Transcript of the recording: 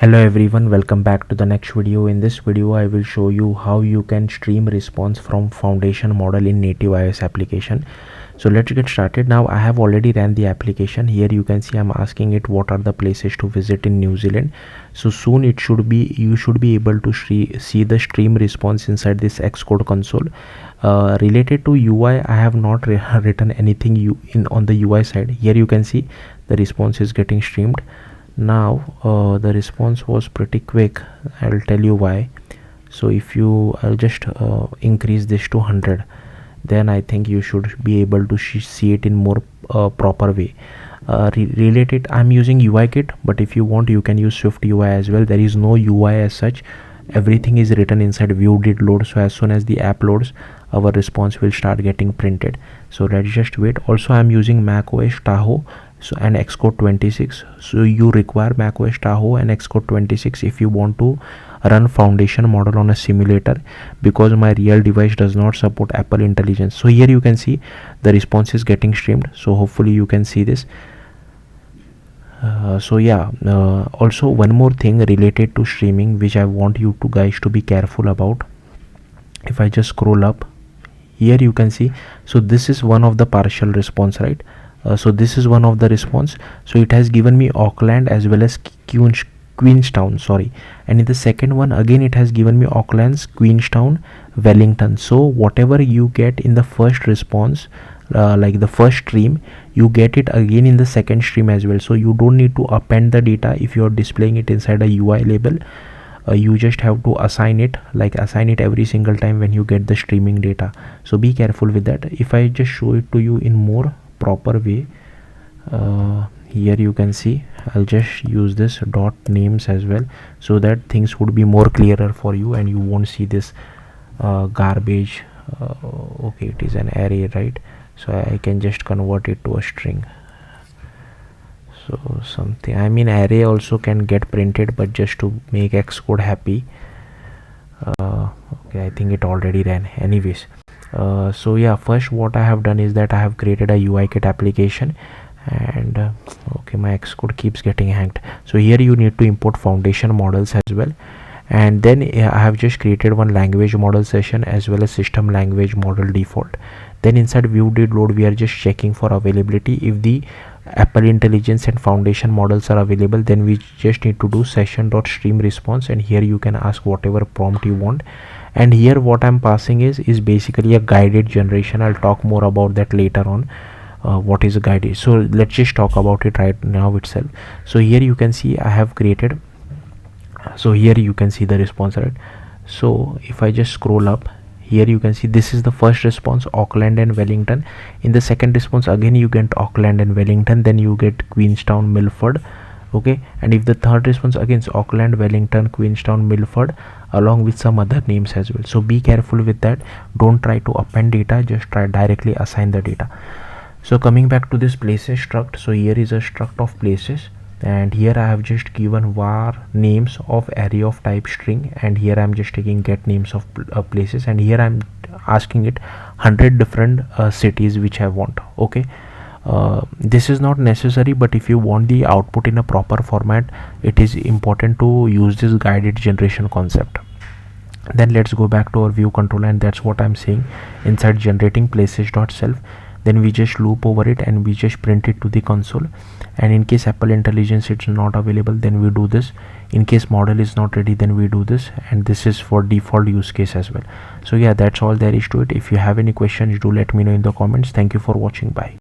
Hello everyone, welcome back to the next video. In this video I will show you how you can stream response from foundation model in native iOS application. So let's get started. Now I have already ran the application. Here you can see I'm asking it what are the places to visit in New Zealand. So soon you should be able to see the stream response inside this Xcode console. Related to UI, I have not written anything on the UI side. Here you can see the response is getting streamed. Now the response was pretty quick. I'll tell you why. So if I'll just increase this to 100, then I think you should be able to see it in more proper way. Related, I'm using UI kit, but if you want you can use Swift UI as well. There is no UI as such. Everything is written inside view did load, so as soon as the app loads, our response will start getting printed. So let's just wait. Also I'm using macOS Tahoe and Xcode 26. So you require macOS Tahoe and Xcode 26 if you want to run foundation model on a simulator, because my real device does not support Apple Intelligence. So here you can see the response is getting streamed. So hopefully you can see this. Also one more thing related to streaming which I want you guys to be careful about. If I just scroll up, here you can see, so this is one of the partial response, right? So this is one of the response. So it has given me Auckland as well as Queenstown, sorry, and in the second one again it has given me Auckland's, Queenstown, Wellington. So whatever you get in the first response, like the first stream, you get it again in the second stream as well. So you don't need to append the data if you are displaying it inside a UI label. You just have to assign it every single time when you get the streaming data. So be careful with that. If I just show it to you in more proper way, here you can see I'll just use this dot names as well, so that things would be more clearer for you and you won't see this garbage. Okay, it is an array, right? So I can just convert it to a string. So something, I mean array also can get printed, but just to make Xcode happy. Okay, I think it already ran anyways. So yeah, first what I have done is that I have created a UI kit application, and okay, my Xcode keeps getting hanged. So here you need to import foundation models as well, and then I have just created one language model session as well as system language model default. Then inside view did load, we are just checking for availability. If the Apple Intelligence and foundation models are available, then we just need to do session.stream response, and here you can ask whatever prompt you want. And here what I'm passing is basically a guided generation. I'll talk more about that later on. What is a guided? So let's just talk about it right now itself. So here you can see I have created, so here you can see the response, right? So if I just scroll up, here you can see this is the first response, Auckland and Wellington. In the second response again you get Auckland and Wellington, then you get Queenstown, Milford. Okay, and if the third response again is Auckland, Wellington, Queenstown, Milford, along with some other names as well. So be careful with that. Don't try to append data, just try directly assign the data. So coming back to this places struct, so here is a struct of places, and here I have just given var names of array of type string, and here I'm just taking get names of places, and here I'm asking it 100 different cities which I want. Okay, this is not necessary, but if you want the output in a proper format, it is important to use this guided generation concept. Then let's go back to our view controller, and that's what I'm saying. Inside generating places.self, then we just loop over it and we just print it to the console. And in case Apple Intelligence it's not available, then we do this. In case model is not ready, then we do this, and this is for default use case as well. So yeah, that's all there is to it. If you have any questions, do let me know in the comments. Thank you for watching. Bye.